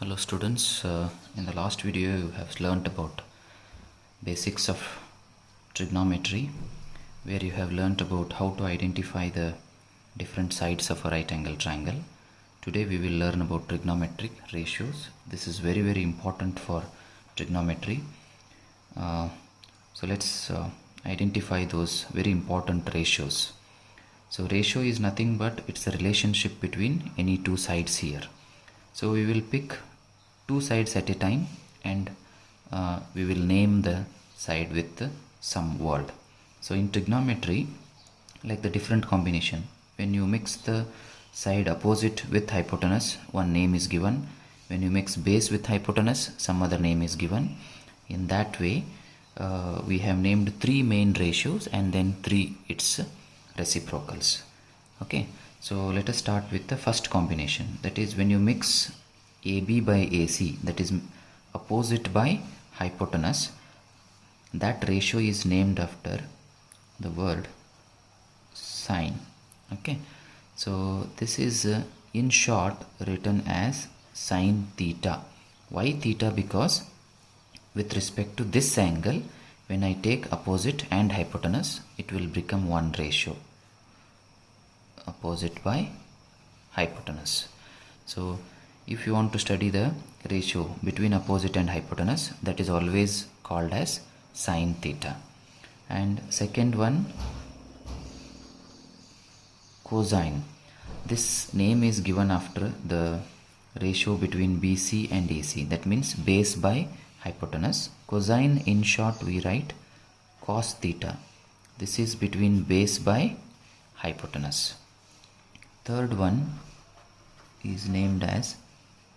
Hello students, in the last video you have learnt about basics of trigonometry, where you have learnt about how to identify the different sides of a right angle triangle. Today we will learn about trigonometric ratios. This is very important for trigonometry. So let's identify those very important ratios. So ratio is nothing but it's a relationship between any two sides here. So we will pick two sides at a time and we will name the side with some word. So in trigonometry, like the different combination, when you mix the side opposite with hypotenuse, one name is given. When you mix base with hypotenuse, some other name is given. In that way, we have named three main ratios and then three its reciprocals. Okay, so let us start with the first combination, that is when you mix AB by AC, that is opposite by hypotenuse, that ratio is named after the word sine. Okay, so this is in short written as sine theta. Why theta? Because with respect to this angle, when I take opposite and hypotenuse, it will become one ratio, opposite by hypotenuse. So if you want to study the ratio between opposite and hypotenuse, that is always called as sine theta. And second one, cosine. This name is given after the ratio between BC and AC, that means base by hypotenuse. Cosine, in short we write cos theta. This is between base by hypotenuse. Third one is named as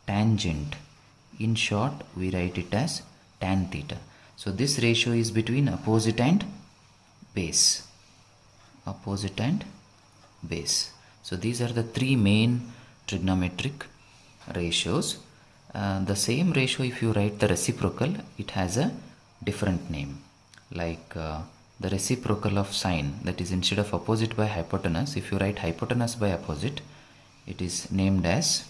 tangent. In short we write it as tan theta. So this ratio is between opposite and base. Opposite and base. So these are the three main trigonometric ratios. The same ratio, if you write the reciprocal, it has a different name. Like the reciprocal of sine, that is instead of opposite by hypotenuse, if you write hypotenuse by opposite, it is named as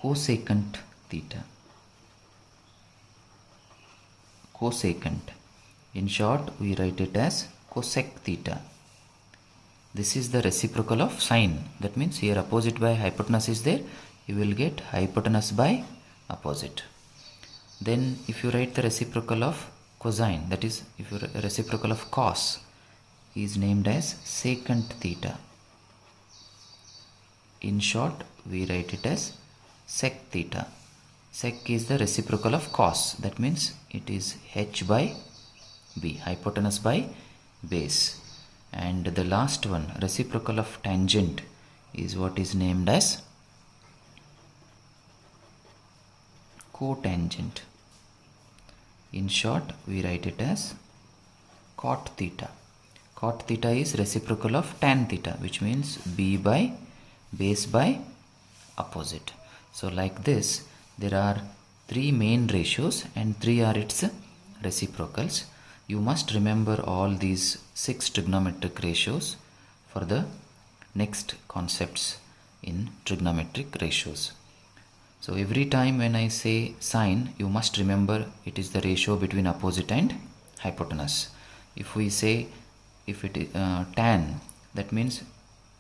cosecant theta. Cosecant. In short, we write it as cosec theta. This is the reciprocal of sine. That means here opposite by hypotenuse is there. You will get hypotenuse by opposite. Then if you write the reciprocal of cosine, that is if you reciprocal of cos, is named as secant theta. In short, we write it as sec theta. Sec is the reciprocal of cos, that means it is h by b, hypotenuse by base. And the last one, reciprocal of tangent, is what is named as cotangent. In short, we write it as cot theta. Cot theta is reciprocal of tan theta, which means b by base by opposite. So like this, there are three main ratios and three are its reciprocals. You must remember all these 6 trigonometric ratios for the next concepts in trigonometric ratios. So every time when I say sine, you must remember it is the ratio between opposite and hypotenuse. If we say if it is tan, that means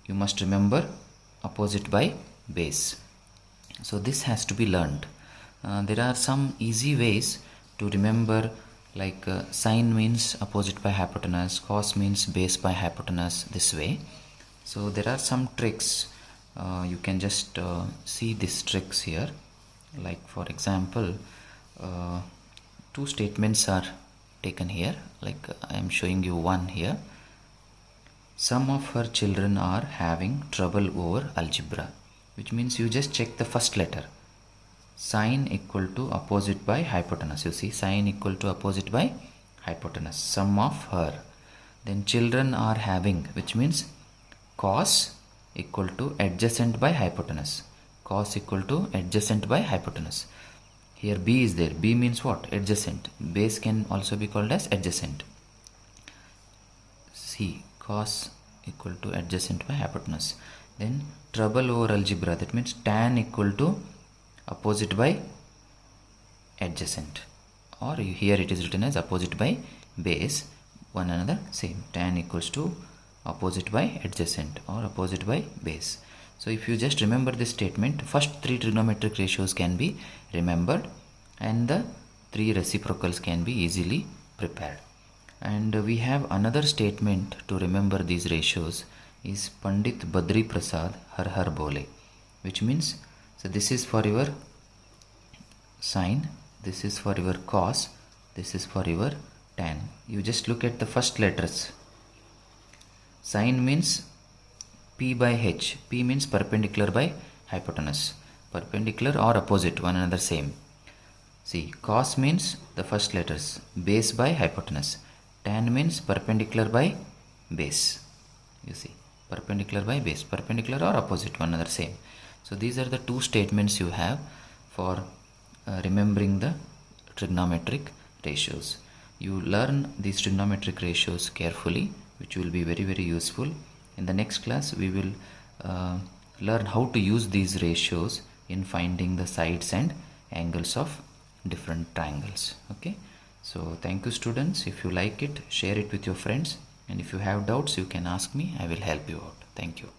you must remember opposite by base. So this has to be learned. There are some easy ways to remember, like sine means opposite by hypotenuse, cos means base by hypotenuse, this way. So there are some tricks. You can just see these tricks here. Like for example, two statements are taken here. Like I am showing you one here. Some of her children are having trouble over algebra, which means you just check the first letter. Sine equal to opposite by hypotenuse. You see, sine equal to opposite by hypotenuse. Sum of her. Then children are having, which means cos equal to adjacent by hypotenuse. Cos equal to adjacent by hypotenuse. Here b is there. B means what? Adjacent. Base can also be called as adjacent. C, cos equal to adjacent by hypotenuse. Then trouble over algebra, that means tan equal to opposite by adjacent, or here it is written as opposite by base, one another same. Tan equals to opposite by adjacent or opposite by base. So if you just remember this statement, first three trigonometric ratios can be remembered and the three reciprocals can be easily prepared. And we have another statement to remember these ratios is Pandit Badri Prasad Har Har Bole, which means, so this is for your sine, this is for your cos, this is for your tan. You just look at the first letters. Sine means P by H. P means perpendicular by hypotenuse. Perpendicular or opposite, one another same. See, cos means the first letters, base by hypotenuse. Tan means perpendicular by base. You see, perpendicular by base, perpendicular or opposite, one another same. So these are the two statements you have for remembering the trigonometric ratios. You learn these trigonometric ratios carefully, which will be very, very useful. In the next class, we will learn how to use these ratios in finding the sides and angles of different triangles. Okay, so thank you students. If you like it, share it with your friends, and if you have doubts, you can ask me. I will help you out. Thank you.